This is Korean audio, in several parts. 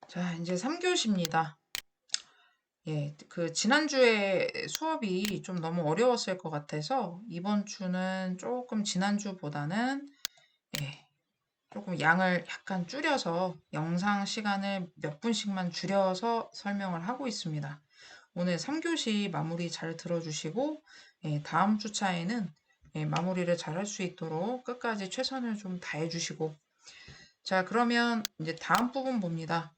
자, 이제 3교시입니다. 지난주에 수업이 좀 너무 어려웠을 것 같아서 이번 주는 조금 지난주보다는 조금 양을 약간 줄여서 영상 시간을 몇 분씩만 줄여서 설명을 하고 있습니다. 오늘 3교시 마무리 잘 들어주시고, 다음 주차에는 마무리를 잘 할 수 있도록 끝까지 최선을 좀 다해주시고, 자, 그러면 이제 다음 부분 봅니다.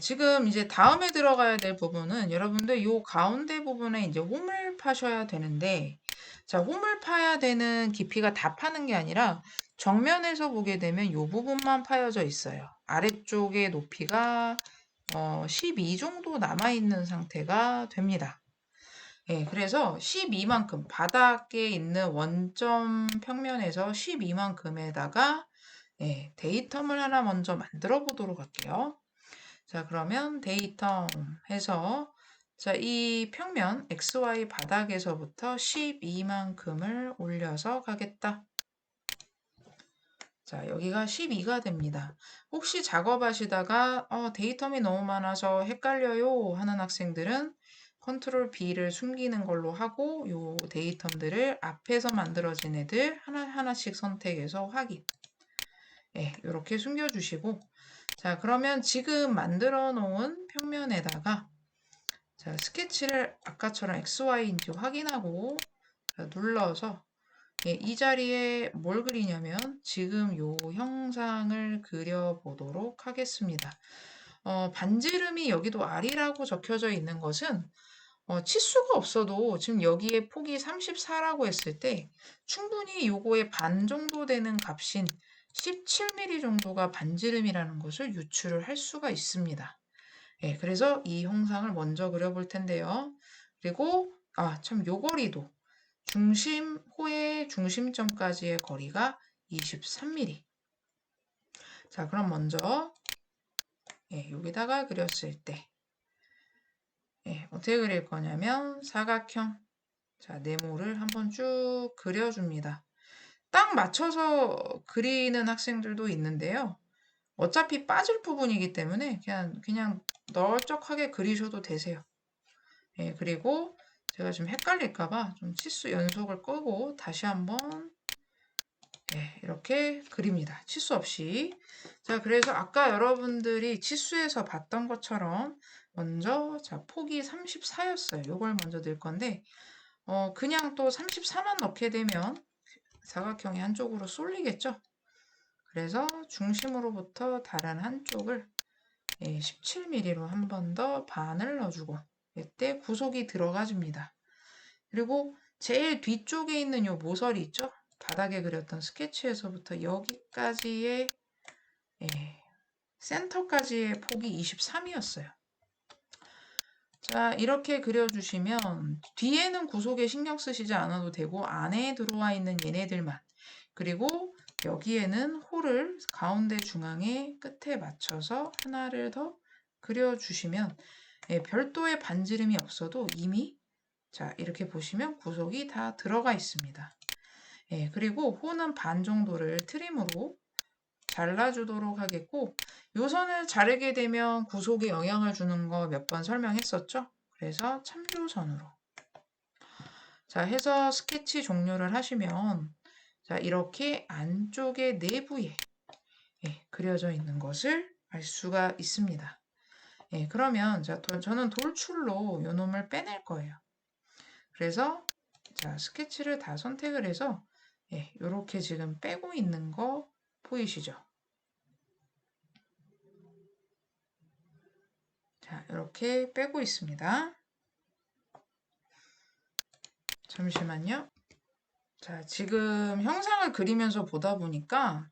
지금 이제 다음에 들어가야 될 부분은 여러분들 요 가운데 부분에 이제 홈을 파셔야 되는데, 자, 홈을 파야 되는 깊이가 다 파는 게 아니라 정면에서 보게 되면 요 부분만 파여져 있어요. 아래쪽의 높이가 12 정도 남아있는 상태가 됩니다. 그래서 12만큼, 바닥에 있는 원점 평면에서 12만큼에다가 데이텀을 하나 먼저 만들어 보도록 할게요. 자, 그러면 데이터 해서 자, 이 평면 XY 바닥에서부터 12만큼을 올려서 가겠다. 자, 여기가 12가 됩니다. 혹시 작업하시다가 데이텀이 너무 많아서 헷갈려요 하는 학생들은 컨트롤 B를 숨기는 걸로 하고 요 데이텀들을 앞에서 만들어진 애들 하나하나씩 선택해서 확인. 이렇게 숨겨주시고, 자, 그러면 지금 만들어 놓은 평면에다가 자, 스케치를 아까처럼 XY인지 확인하고 자, 눌러서 이 자리에 뭘 그리냐면 지금 요 형상을 그려보도록 하겠습니다. 반지름이 여기도 R이라고 적혀져 있는 것은 치수가 없어도 지금 여기에 폭이 34라고 했을 때 충분히 요거의 반 정도 되는 값인 17mm 정도가 반지름이라는 것을 유추를 할 수가 있습니다. 그래서 이 형상을 먼저 그려볼 텐데요. 그리고 참 요 거리도 중심호의 중심점까지의 거리가 23mm. 자, 그럼 먼저 여기다가 그렸을 때 어떻게 그릴 거냐면 사각형 자, 네모를 한번 쭉 그려줍니다. 딱 맞춰서 그리는 학생들도 있는데요. 어차피 빠질 부분이기 때문에 그냥 널쩍하게 그리셔도 되세요. 그리고 제가 좀 헷갈릴까봐 좀 치수 연속을 끄고 다시 한번 이렇게 그립니다. 치수 없이. 자, 그래서 아까 여러분들이 치수에서 봤던 것처럼 먼저 자, 폭이 34였어요. 요걸 먼저 넣을 건데 그냥 또 34만 넣게 되면 사각형이 한쪽으로 쏠리겠죠? 그래서 중심으로부터 다른 한쪽을 17mm로 한 번 더 반을 넣어주고 이때 구속이 들어가줍니다. 그리고 제일 뒤쪽에 있는 요 모서리 있죠? 바닥에 그렸던 스케치에서부터 여기까지의 센터까지의 폭이 23이었어요. 자, 이렇게 그려주시면 뒤에는 구속에 신경 쓰시지 않아도 되고 안에 들어와 있는 얘네들만 그리고 여기에는 홀을 가운데 중앙에 끝에 맞춰서 하나를 더 그려주시면 별도의 반지름이 없어도 이미 자 이렇게 보시면 구속이 다 들어가 있습니다. 그리고 호는 반 정도를 트림으로 잘라주도록 하겠고 요 선을 자르게 되면 구속에 영향을 주는 거 몇 번 설명했었죠? 그래서 참조선으로 자 해서 스케치 종료를 하시면 자 이렇게 안쪽의 내부에 그려져 있는 것을 알 수가 있습니다. 그러면 자 저는 돌출로 요 놈을 빼낼 거예요. 그래서 자 스케치를 다 선택을 해서 요렇게 지금 빼고 있는 거 보이시죠? 자, 이렇게 빼고 있습니다. 잠시만요. 자, 지금 형상을 그리면서 보다 보니까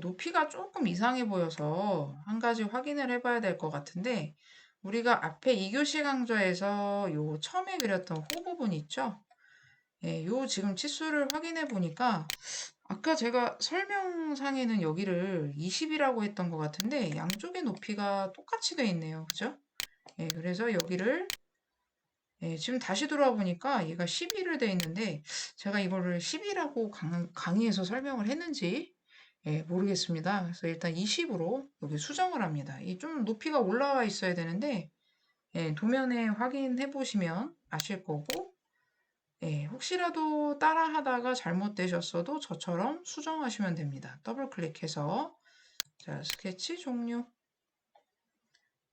높이가 조금 이상해 보여서 한 가지 확인을 해봐야 될 것 같은데 우리가 앞에 2교시 강좌에서 요 처음에 그렸던 호 부분 있죠? 요 지금 치수를 확인해 보니까 아까 제가 설명상에는 여기를 20이라고 했던 것 같은데 양쪽의 높이가 똑같이 돼 있네요. 그죠? 그래서 여기를 지금 다시 돌아보니까 얘가 12를 돼 있는데 제가 이거를 10이라고 강의에서 설명을 했는지 모르겠습니다. 그래서 일단 20으로 여기 수정을 합니다. 이 좀 높이가 올라와 있어야 되는데 도면에 확인해 보시면 아실 거고 혹시라도 따라 하다가 잘못되셨어도 저처럼 수정하시면 됩니다. 더블 클릭해서 자, 스케치 종료.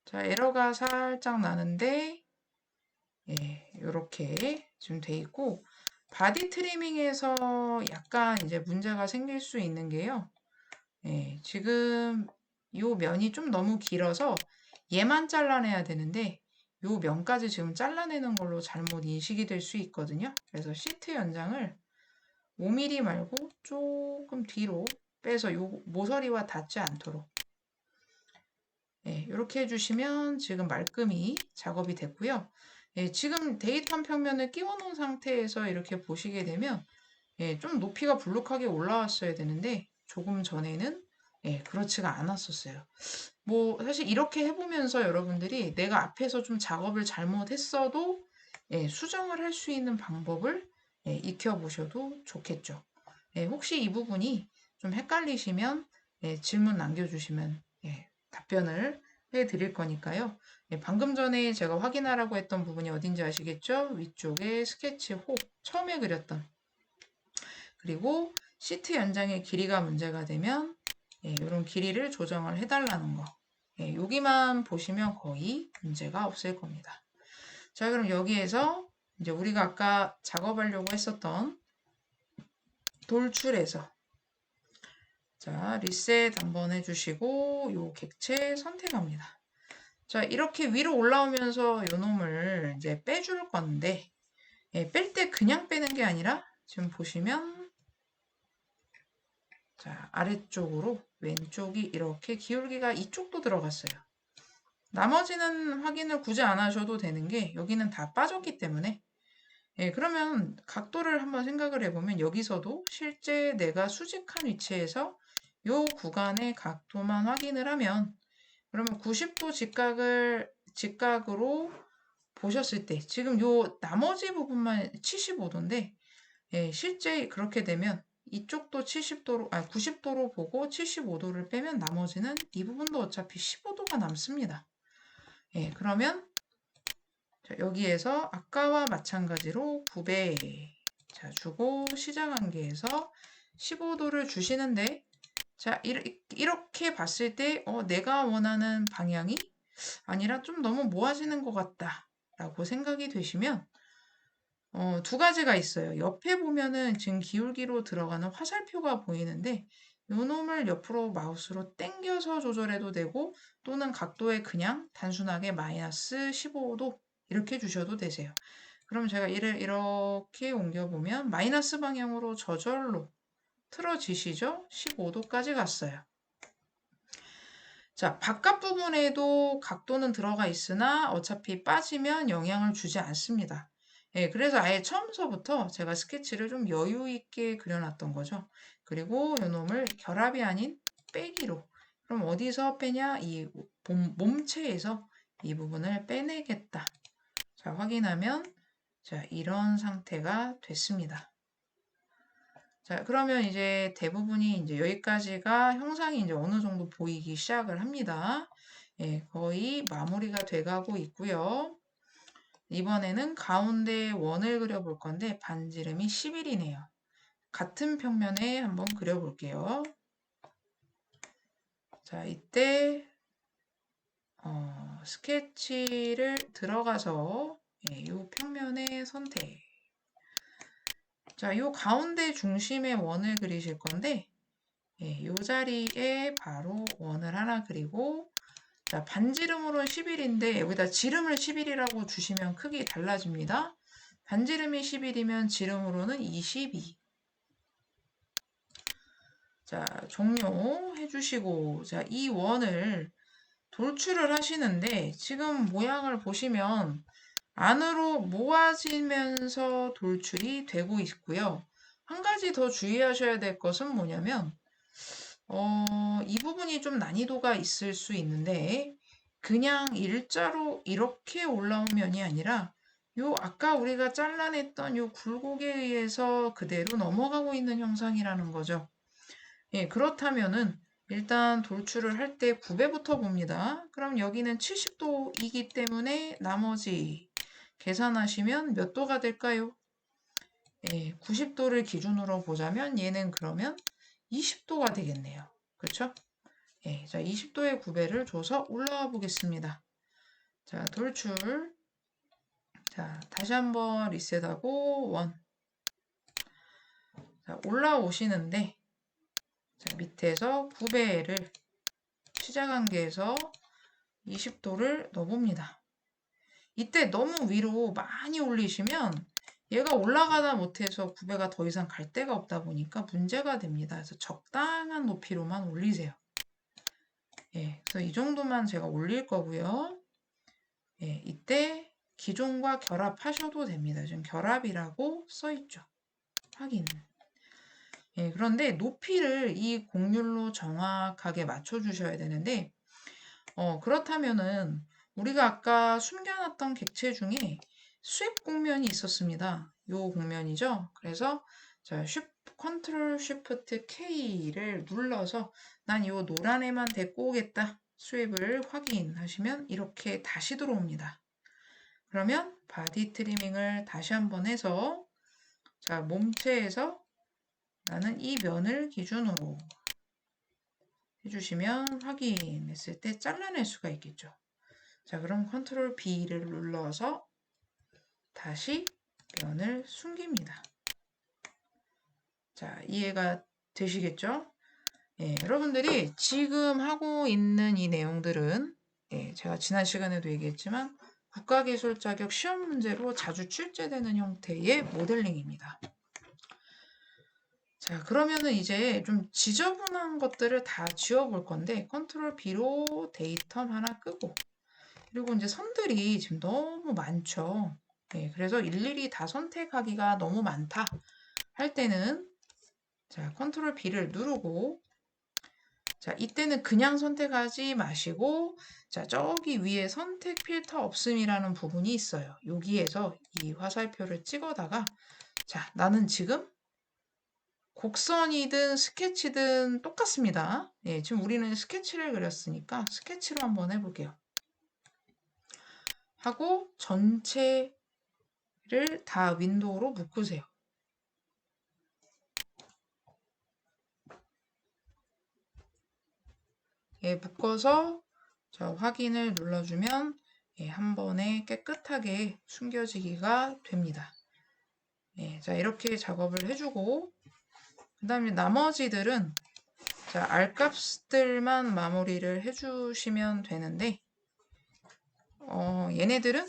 자, 에러가 살짝 나는데 이렇게 지금 돼 있고 바디 트리밍에서 약간 이제 문제가 생길 수 있는 게요. 지금 요 면이 좀 너무 길어서 얘만 잘라내야 되는데 요 면까지 지금 잘라내는 걸로 잘못 인식이 될 수 있거든요. 그래서 시트 연장을 5mm 말고 조금 뒤로 빼서 요 모서리와 닿지 않도록 이렇게 해주시면 지금 말끔히 작업이 됐고요. 지금 데이터 평면을 끼워 놓은 상태에서 이렇게 보시게 되면 좀 높이가 불룩하게 올라왔어야 되는데 조금 전에는 그렇지가 않았었어요. 뭐 사실 이렇게 해보면서 여러분들이 내가 앞에서 좀 작업을 잘못했어도 수정을 할 수 있는 방법을 익혀보셔도 좋겠죠. 혹시 이 부분이 좀 헷갈리시면 질문 남겨주시면 답변을 해드릴 거니까요. 방금 전에 제가 확인하라고 했던 부분이 어딘지 아시겠죠? 위쪽에 스케치 호 처음에 그렸던 그리고 시트 연장의 길이가 문제가 되면 이런 길이를 조정을 해달라는 거. 여기만 보시면 거의 문제가 없을 겁니다. 자, 그럼 여기에서 이제 우리가 아까 작업하려고 했었던 돌출에서 자, 리셋 한번 해주시고 요 객체 선택합니다. 자, 이렇게 위로 올라오면서 요 놈을 이제 빼줄 건데 뺄 때 그냥 빼는 게 아니라 지금 보시면 자, 아래쪽으로 왼쪽이 이렇게 기울기가 이쪽도 들어갔어요. 나머지는 확인을 굳이 안 하셔도 되는 게 여기는 다 빠졌기 때문에 그러면 각도를 한번 생각을 해보면 여기서도 실제 내가 수직한 위치에서 요 구간의 각도만 확인을 하면 그러면 90도 직각으로 보셨을 때 지금 요 나머지 부분만 75도인데 실제 그렇게 되면 이쪽도 70도로, 90도로 보고 75도를 빼면 나머지는 이 부분도 어차피 15도가 남습니다. 그러면 자, 여기에서 아까와 마찬가지로 9배 자, 주고 시작 한계에서 15도를 주시는데 자, 이렇게 봤을 때 내가 원하는 방향이 아니라 좀 너무 모아지는 것 같다 라고 생각이 되시면 두 가지가 있어요. 옆에 보면은 지금 기울기로 들어가는 화살표가 보이는데 요 놈을 옆으로 마우스로 당겨서 조절해도 되고 또는 각도에 그냥 단순하게 마이너스 15도 이렇게 주셔도 되세요. 그럼 제가 이를 이렇게 옮겨보면 마이너스 방향으로 저절로 틀어지시죠? 15도까지 갔어요. 자, 바깥 부분에도 각도는 들어가 있으나 어차피 빠지면 영향을 주지 않습니다. 그래서 아예 처음서부터 제가 스케치를 좀 여유 있게 그려놨던 거죠. 그리고 요놈을 결합이 아닌 빼기로. 그럼 어디서 빼냐? 이 몸체에서 이 부분을 빼내겠다. 자, 확인하면 자, 이런 상태가 됐습니다. 자, 그러면 이제 대부분이 이제 여기까지가 형상이 이제 어느 정도 보이기 시작을 합니다. 거의 마무리가 돼가고 있고요. 이번에는 가운데 원을 그려볼 건데 반지름이 11이네요. 같은 평면에 한번 그려볼게요. 자, 이때 스케치를 들어가서 이 평면의 선택. 자, 이 가운데 중심의 원을 그리실 건데 이 자리에 바로 원을 하나 그리고 자, 반지름으로는 11인데 여기다 지름을 11이라고 주시면 크기 달라집니다. 반지름이 11이면 지름으로는 22. 자, 종료해 주시고 자, 이 원을 돌출을 하시는데 지금 모양을 보시면 안으로 모아지면서 돌출이 되고 있고요. 한 가지 더 주의하셔야 될 것은 뭐냐면 이 부분이 좀 난이도가 있을 수 있는데 그냥 일자로 이렇게 올라온 면이 아니라 요 아까 우리가 잘라냈던 요 굴곡에 의해서 그대로 넘어가고 있는 형상이라는 거죠. 예, 그렇다면은 일단 돌출을 할 때 9배부터 봅니다. 그럼 여기는 70도이기 때문에 나머지 계산하시면 몇 도가 될까요? 예, 90도를 기준으로 보자면 얘는 그러면 20도가 되겠네요. 그렇죠? 예, 자, 20도의 9배를 줘서 올라와 보겠습니다. 자, 돌출. 자, 다시 한번 리셋하고 원. 자, 올라오시는데 자, 밑에서 9배를 시작한계에서 20도를 넣어봅니다. 이때 너무 위로 많이 올리시면 얘가 올라가다 못해서 9배가 더 이상 갈 데가 없다 보니까 문제가 됩니다. 그래서 적당한 높이로만 올리세요. 예, 그래서 이 정도만 제가 올릴 거고요. 예, 이때 기존과 결합하셔도 됩니다. 지금 결합이라고 써있죠. 확인. 예, 그런데 높이를 이 곡률로 정확하게 맞춰주셔야 되는데 그렇다면은 우리가 아까 숨겨놨던 객체 중에 수입 곡면이 있었습니다. 요 곡면이죠. 그래서 자, 컨트롤 쉬프트 K를 눌러서 난 요 노란 애만 데리고 오겠다. 수입을 확인하시면 이렇게 다시 들어옵니다. 그러면 바디 트리밍을 다시 한번 해서 자, 몸체에서 나는 이 면을 기준으로 해주시면 확인했을 때 잘라낼 수가 있겠죠. 자, 그럼 컨트롤 B를 눌러서 다시 면을 숨깁니다. 자, 이해가 되시겠죠? 예, 여러분들이 지금 하고 있는 이 내용들은 제가 지난 시간에도 얘기했지만 국가기술 자격 시험 문제로 자주 출제되는 형태의 모델링입니다. 자, 그러면은 이제 좀 지저분한 것들을 다 지워볼 건데 컨트롤 B로 데이터 하나 끄고 그리고 이제 선들이 지금 너무 많죠. 네, 그래서 일일이 다 선택하기가 너무 많다 할 때는 자, 컨트롤 B를 누르고 자, 이때는 그냥 선택하지 마시고 자, 저기 위에 선택 필터 없음이라는 부분이 있어요. 여기에서 이 화살표를 찍어다가 자, 나는 지금 곡선이든 스케치든 똑같습니다. 예, 지금 우리는 스케치를 그렸으니까 스케치로 한번 해볼게요. 하고 전체를 다 윈도우로 묶으세요. 예, 묶어서 자, 확인을 눌러주면 예, 한 번에 깨끗하게 숨겨지기가 됩니다. 예, 자, 이렇게 작업을 해주고 그 다음에 나머지들은 자, 알값들만 마무리를 해주시면 되는데 얘네들은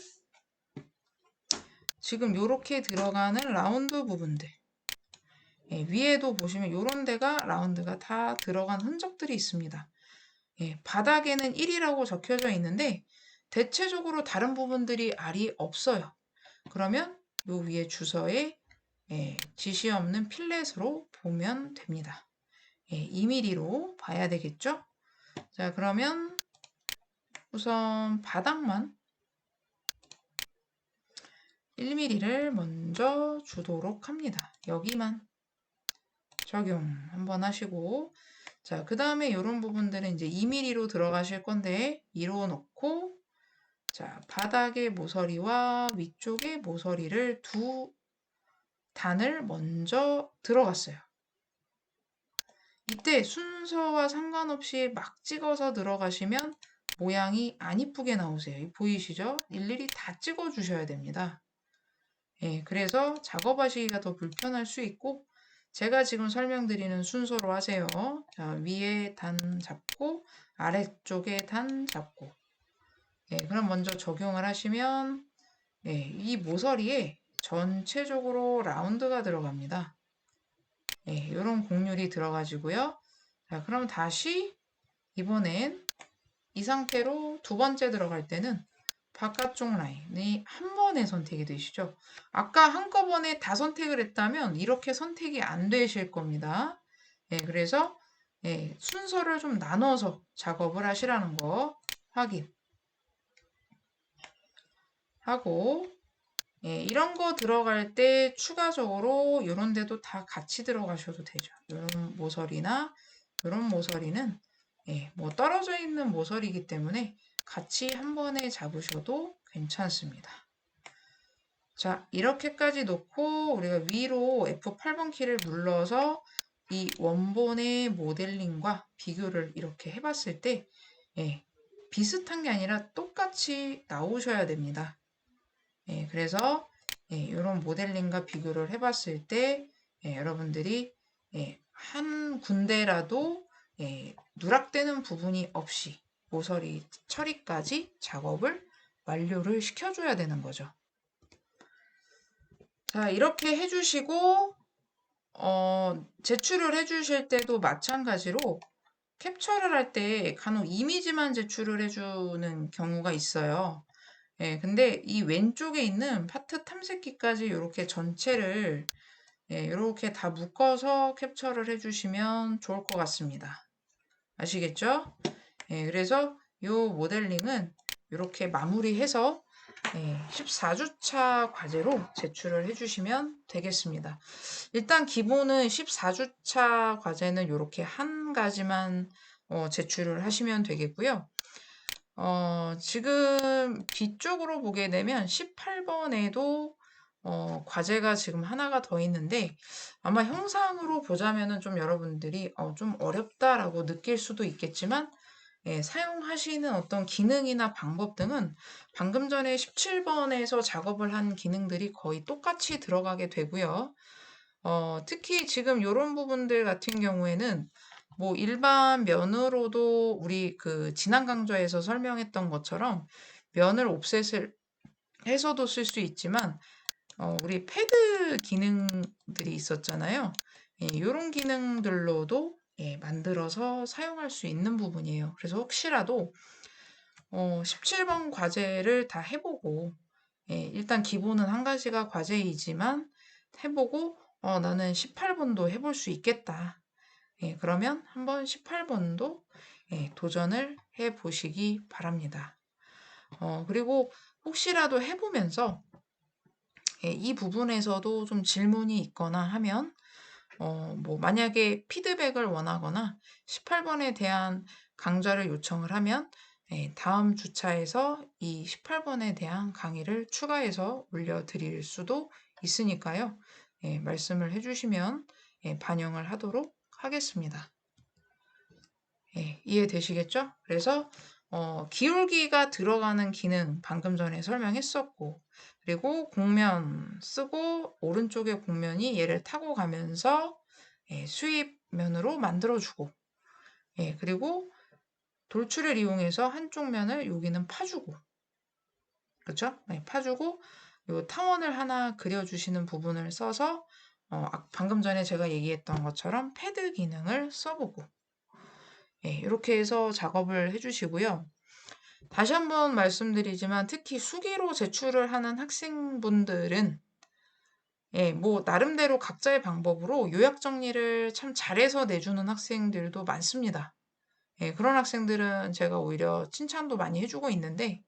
지금 이렇게 들어가는 라운드 부분들 예, 위에도 보시면 이런 데가 라운드가 다 들어간 흔적들이 있습니다. 예, 바닥에는 1이라고 적혀져 있는데 대체적으로 다른 부분들이 알이 없어요. 그러면 요 위에 주서에 지시 없는 필렛으로 보면 됩니다. 2mm로 봐야 되겠죠? 자, 그러면 우선 바닥만 1mm를 먼저 주도록 합니다. 여기만 적용 한번 하시고 자, 그 다음에 이런 부분들은 이제 2mm로 들어가실 건데 2로 놓고 자, 바닥의 모서리와 위쪽의 모서리를 두 단을 먼저 들어갔어요. 이때 순서와 상관없이 막 찍어서 들어가시면 모양이 안 이쁘게 나오세요. 보이시죠? 일일이 다 찍어 주셔야 됩니다. 예, 그래서 작업하시기가 더 불편할 수 있고 제가 지금 설명드리는 순서로 하세요. 자, 위에 단 잡고 아래쪽에 단 잡고 예, 그럼 먼저 적용을 하시면 이 모서리에 전체적으로 라운드가 들어갑니다. 이런 곡률이 들어가지고요. 자, 그럼 다시 이번엔 이 상태로 두 번째 들어갈 때는 바깥쪽 라인이 한 번에 선택이 되시죠. 아까 한꺼번에 다 선택을 했다면 이렇게 선택이 안 되실 겁니다. 그래서 순서를 좀 나눠서 작업을 하시라는 거 확인 하고 이런 거 들어갈 때 추가적으로 이런 데도 다 같이 들어가셔도 되죠. 이런 모서리나 이런 모서리는 뭐 떨어져 있는 모서리이기 때문에 같이 한 번에 잡으셔도 괜찮습니다. 자, 이렇게까지 놓고 우리가 위로 F8번 키를 눌러서 이 원본의 모델링과 비교를 이렇게 해봤을 때 비슷한 게 아니라 똑같이 나오셔야 됩니다. 그래서 이런 모델링과 비교를 해봤을 때 여러분들이 한 군데라도 누락되는 부분이 없이 모서리 처리까지 작업을 완료를 시켜줘야 되는 거죠. 자, 이렇게 해주시고 제출을 해주실 때도 마찬가지로 캡처를 할 때 간혹 이미지만 제출을 해주는 경우가 있어요. 근데 이 왼쪽에 있는 파트 탐색기까지 이렇게 전체를 이렇게 다 묶어서 캡처를 해주시면 좋을 것 같습니다. 아시겠죠? 그래서 이 모델링은 이렇게 마무리해서 14주차 과제로 제출을 해주시면 되겠습니다. 일단 기본은 14주차 과제는 이렇게 한 가지만 제출을 하시면 되겠고요. 지금 뒤쪽으로 보게 되면 18번에도 과제가 지금 하나가 더 있는데 아마 형상으로 보자면은 좀 여러분들이 좀 어렵다라고 느낄 수도 있겠지만 사용하시는 어떤 기능이나 방법 등은 방금 전에 17번에서 작업을 한 기능들이 거의 똑같이 들어가게 되고요. 특히 지금 이런 부분들 같은 경우에는 뭐 일반 면으로도 우리 그 지난 강좌에서 설명했던 것처럼 면을 옵셋을 해서도 쓸 수 있지만 우리 패드 기능들이 있었잖아요. 이런 기능들로도 만들어서 사용할 수 있는 부분이에요. 그래서 혹시라도 17번 과제를 다 해보고 일단 기본은 한 가지가 과제이지만 해보고 나는 18번도 해볼 수 있겠다. 그러면 한번 18번도 도전을 해보시기 바랍니다. 그리고 혹시라도 해보면서 이 부분에서도 좀 질문이 있거나 하면 뭐 만약에 피드백을 원하거나 18번에 대한 강좌를 요청을 하면 다음 주차에서 이 18번에 대한 강의를 추가해서 올려드릴 수도 있으니까요. 말씀을 해주시면 반영을 하도록 하겠습니다. 이해되시겠죠? 그래서 기울기가 들어가는 기능 방금 전에 설명했었고 그리고 곡면 쓰고 오른쪽에 곡면이 얘를 타고 가면서 수입면으로 만들어주고 그리고 돌출을 이용해서 한쪽 면을 여기는 파주고 그렇죠? 파주고 요 타원을 하나 그려주시는 부분을 써서 방금 전에 제가 얘기했던 것처럼 패드 기능을 써보고 이렇게 해서 작업을 해주시고요. 다시 한번 말씀드리지만 특히 수기로 제출을 하는 학생분들은 뭐 나름대로 각자의 방법으로 요약 정리를 참 잘해서 내주는 학생들도 많습니다. 그런 학생들은 제가 오히려 칭찬도 많이 해주고 있는데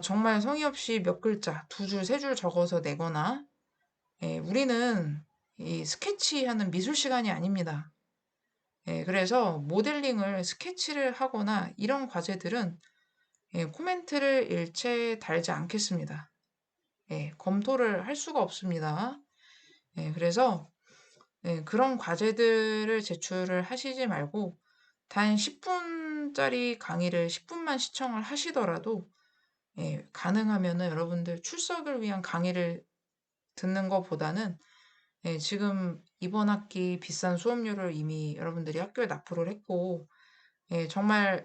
정말 성의 없이 몇 글자, 두 줄, 세 줄 적어서 내거나 우리는 이 스케치하는 미술 시간이 아닙니다. 그래서 모델링을 스케치를 하거나 이런 과제들은 코멘트를 일체 달지 않겠습니다. 검토를 할 수가 없습니다. 그래서 그런 과제들을 제출을 하시지 말고 단 10분짜리 강의를 10분만 시청을 하시더라도 가능하면은 여러분들 출석을 위한 강의를 듣는 것보다는 지금 이번 학기 비싼 수업료를 이미 여러분들이 학교에 납부를 했고 정말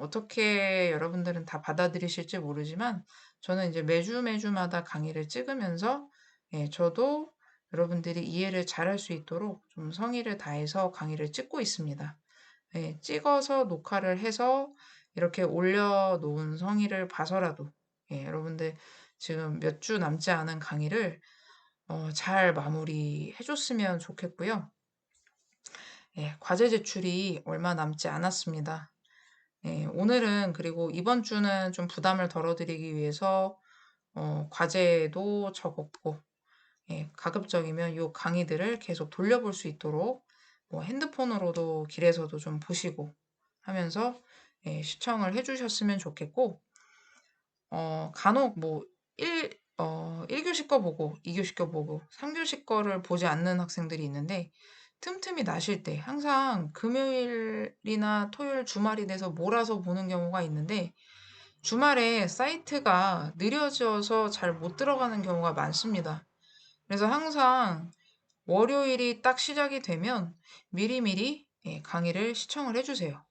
어떻게 여러분들은 다 받아들이실지 모르지만 저는 이제 매주마다 강의를 찍으면서 저도 여러분들이 이해를 잘할 수 있도록 좀 성의를 다해서 강의를 찍고 있습니다. 찍어서 녹화를 해서 이렇게 올려놓은 성의를 봐서라도 여러분들 지금 몇 주 남지 않은 강의를 잘 마무리해 줬으면 좋겠고요. 과제 제출이 얼마 남지 않았습니다. 오늘은 그리고 이번 주는 좀 부담을 덜어드리기 위해서 과제도 적었고 가급적이면 이 강의들을 계속 돌려볼 수 있도록 뭐 핸드폰으로도 길에서도 좀 보시고 하면서 시청을 해주셨으면 좋겠고, 간혹 뭐 1교시 거 보고 2교시 거 보고 3교시 거를 보지 않는 학생들이 있는데, 틈틈이 나실 때 항상 금요일이나 토요일 주말이 돼서 몰아서 보는 경우가 있는데, 주말에 사이트가 느려져서 잘 못 들어가는 경우가 많습니다. 그래서 항상 월요일이 딱 시작이 되면 미리미리 강의를 시청을 해주세요.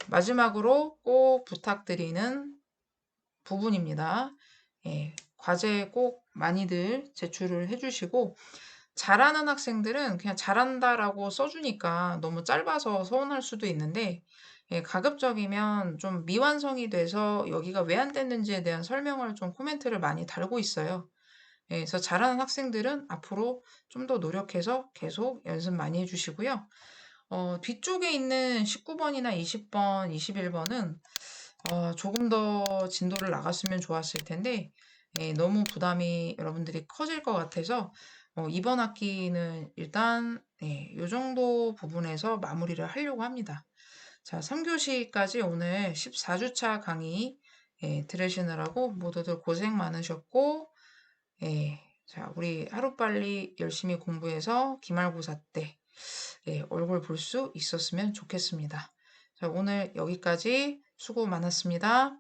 마지막으로 꼭 부탁드리는 부분입니다. 과제 꼭 많이들 제출을 해주시고, 잘하는 학생들은 그냥 잘한다라고 써주니까 너무 짧아서 서운할 수도 있는데, 가급적이면 좀 미완성이 돼서 여기가 왜 안 됐는지에 대한 설명을 좀 코멘트를 많이 달고 있어요. 그래서 잘하는 학생들은 앞으로 좀 더 노력해서 계속 연습 많이 해주시고요. 뒤쪽에 있는 19번이나 20번, 21번은 조금 더 진도를 나갔으면 좋았을 텐데, 너무 부담이 여러분들이 커질 것 같아서 이번 학기는 일단 요 정도 부분에서 마무리를 하려고 합니다. 자, 3교시까지 오늘 14주차 강의 들으시느라고 모두들 고생 많으셨고, 자, 우리 하루빨리 열심히 공부해서 기말고사 때 얼굴 볼 수 있었으면 좋겠습니다. 자, 오늘 여기까지 수고 많았습니다.